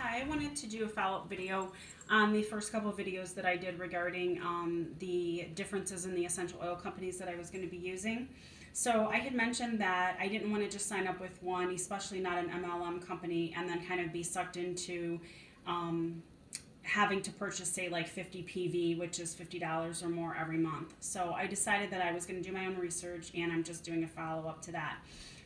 Hi, I wanted to do a follow-up video on the first couple of videos that I did regarding the differences in the essential oil companies that I was going to be using. So I had mentioned that I didn't want to just sign up with one, especially not an MLM company, and then kind of be sucked into having to purchase, say, like 50 PV, which is $50 or more every month. So I decided that I was going to do my own research, and I'm just doing a follow-up to that.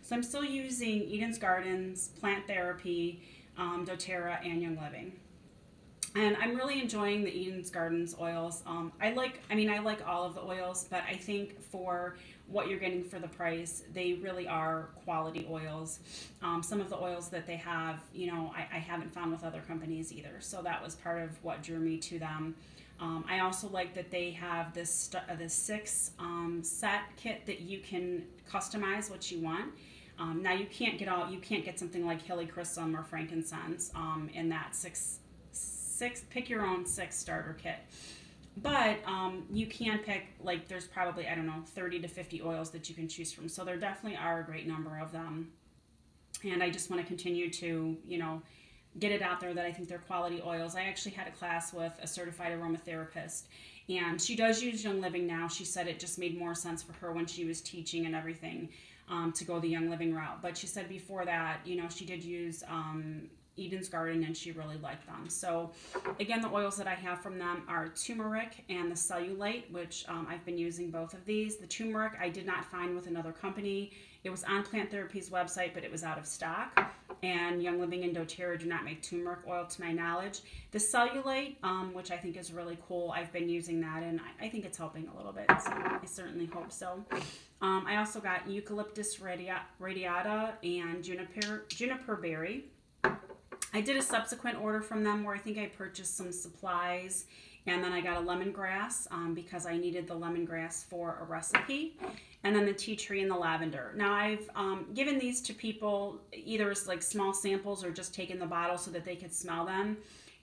So I'm still using Eden's Gardens, Plant Therapy, doTERRA, and Young Living. And I'm really enjoying the Eden's Gardens oils. I like all of the oils, but I think for what you're getting for the price, they really are quality oils. Some of the oils that they have, I haven't found with other companies either. So that was part of what drew me to them. I also like that they have this 6 set kit that you can customize what you want. Now you can't get something like helichrysum or frankincense in that pick your own 6 starter kit. But you can pick, like, there's probably, I don't know, 30 to 50 oils that you can choose from. So there definitely are a great number of them. And I just want to continue to, get it out there that I think they're quality oils. I actually had a class with a certified aromatherapist, and she does use Young Living now. She said it just made more sense for her when she was teaching and everything to go the Young Living route. But she said before that, she did use Eden's Garden, and she really liked them. So again, the oils that I have from them are turmeric and the cellulite, which I've been using both of these. The turmeric I did not find with another company. It was on Plant Therapy's website, but it was out of stock. And Young Living and doTERRA do not make turmeric oil to my knowledge. The cellulite, which I think is really cool, I've been using that, and I think it's helping a little bit, so I certainly hope so. I also got eucalyptus radiata and juniper berry. I did a subsequent order from them where I think I purchased some supplies, and then I got a lemongrass because I needed the lemongrass for a recipe, and then the tea tree and the lavender. Now I've given these to people either as like small samples or just taken the bottle so that they could smell them.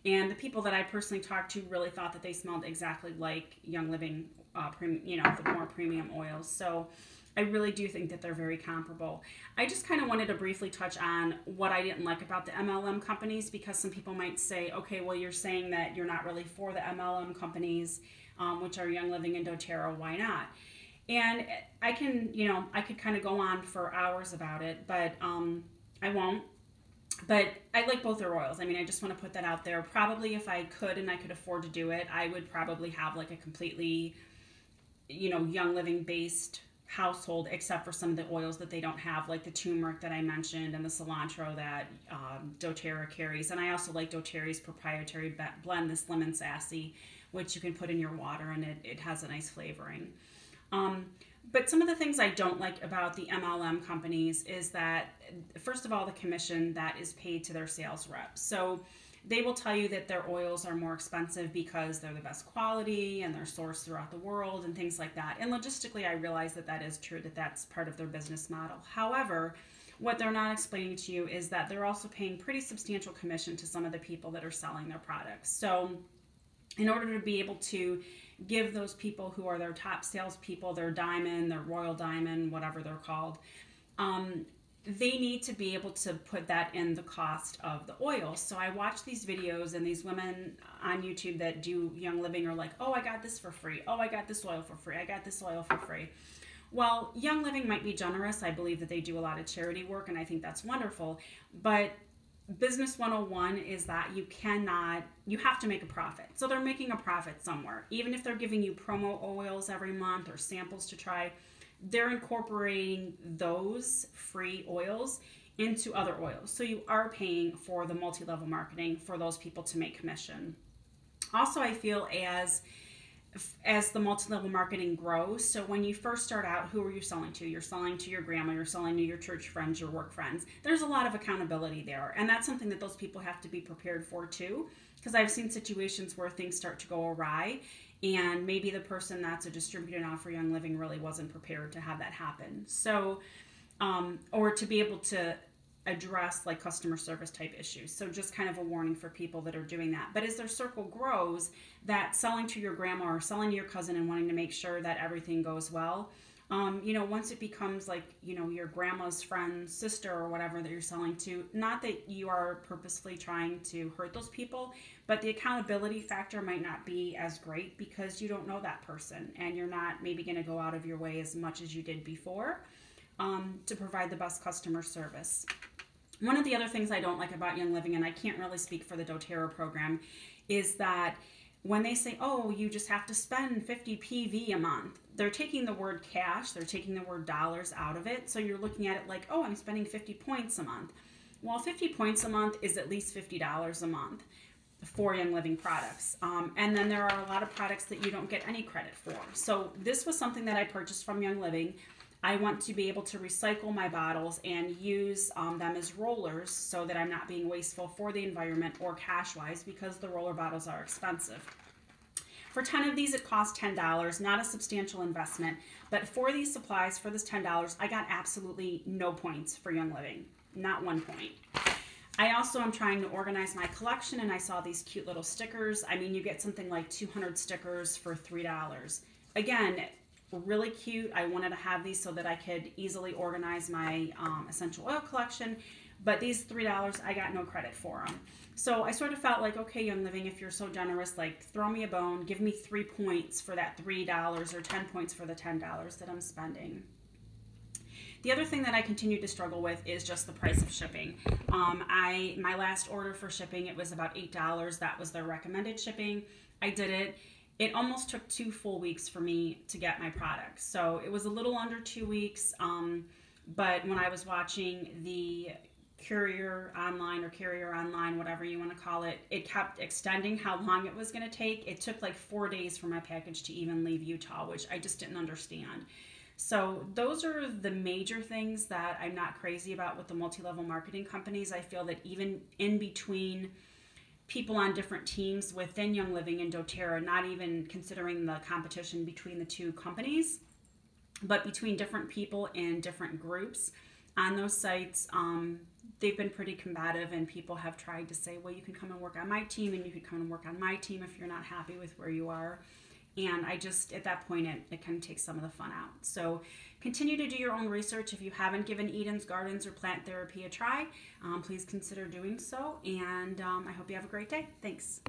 And the people that I personally talked to really thought that they smelled exactly like Young Living, the more premium oils. So I really do think that they're very comparable. I just kind of wanted to briefly touch on what I didn't like about the MLM companies, because some people might say, okay, well, you're saying that you're not really for the MLM companies, which are Young Living and doTERRA, why not? And I can, I could kind of go on for hours about it, but I won't. But I like both their oils. I mean, I just want to put that out there. Probably if I could and I could afford to do it, I would probably have like a completely, Young Living based household, except for some of the oils that they don't have, like the turmeric that I mentioned and the cilantro that doTERRA carries. And I also like doTERRA's proprietary blend, this lemon sassy, which you can put in your water, and it has a nice flavoring. But some of the things I don't like about the MLM companies is that, first of all, the commission that is paid to their sales reps. So they will tell you that their oils are more expensive because they're the best quality and they're sourced throughout the world and things like that. And logistically, I realize that that is true, that that's part of their business model. However, what they're not explaining to you is that they're also paying pretty substantial commission to some of the people that are selling their products. So in order to be able to give those people who are their top salespeople, their diamond, their royal diamond, whatever they're called, they need to be able to put that in the cost of the oil. So I watch these videos, and these women on YouTube that do Young Living are like, oh, I got this for free. Oh, I got this oil for free. I got this oil for free. Well, Young Living might be generous. I believe that they do a lot of charity work, and I think that's wonderful. But Business 101 is that you have to make a profit. So they're making a profit somewhere. Even if they're giving you promo oils every month or samples to try, they're incorporating those free oils into other oils. So you are paying for the multi-level marketing for those people to make commission. Also, I feel as the multi-level marketing grows, so when you first start out, who are you selling to? You're selling to your grandma, you're selling to your church friends, your work friends. There's a lot of accountability there, and that's something that those people have to be prepared for too, because I've seen situations where things start to go awry, and maybe the person that's a distributor now for Young Living really wasn't prepared to have that happen. So, or to be able to address like customer service type issues. So just kind of a warning for people that are doing that. But as their circle grows, that selling to your grandma or selling to your cousin and wanting to make sure that everything goes well, You know, once it becomes like, you know, your grandma's friend's sister or whatever that you're selling to, not that you are purposefully trying to hurt those people, but the accountability factor might not be as great because you don't know that person and you're not maybe going to go out of your way as much as you did before to provide the best customer service. One of the other things I don't like about Young Living, and I can't really speak for the doTERRA program, is that when they say, oh, you just have to spend 50 PV a month, they're taking the word cash, they're taking the word dollars out of it. So you're looking at it like, oh, I'm spending 50 points a month. Well, 50 points a month is at least $50 a month for Young Living products. And then there are a lot of products that you don't get any credit for. So this was something that I purchased from Young Living. I want to be able to recycle my bottles and use them as rollers so that I'm not being wasteful for the environment or cash-wise because the roller bottles are expensive. For 10 of these, it cost $10, not a substantial investment, but for these supplies, for this $10, I got absolutely no points for Young Living, not 1 point. I also am trying to organize my collection, and I saw these cute little stickers. I mean, you get something like 200 stickers for $3. Again, really cute. I wanted to have these so that I could easily organize my essential oil collection, but these $3, I got no credit for them. So I sort of felt like, okay, Young Living, if you're so generous, like throw me a bone, give me 3 points for that $3 or 10 points for the $10 that I'm spending. The other thing that I continue to struggle with is just the price of shipping. My last order for shipping, it was about $8. That was their recommended shipping. I did it. It almost took 2 full weeks for me to get my product. So it was a little under 2 weeks, but when I was watching the Courier Online, whatever you want to call it, it kept extending how long it was going to take. It took like 4 days for my package to even leave Utah, which I just didn't understand. So those are the major things that I'm not crazy about with the multi-level marketing companies. I feel that even in between people on different teams within Young Living and doTERRA, not even considering the competition between the two companies, but between different people in different groups on those sites, they've been pretty combative, and people have tried to say, well, you can come and work on my team and you can come and work on my team if you're not happy with where you are. And I just, at that point, it kind of takes some of the fun out. So continue to do your own research. If you haven't given Eden's Gardens or Plant Therapy a try, please consider doing so. And I hope you have a great day. Thanks.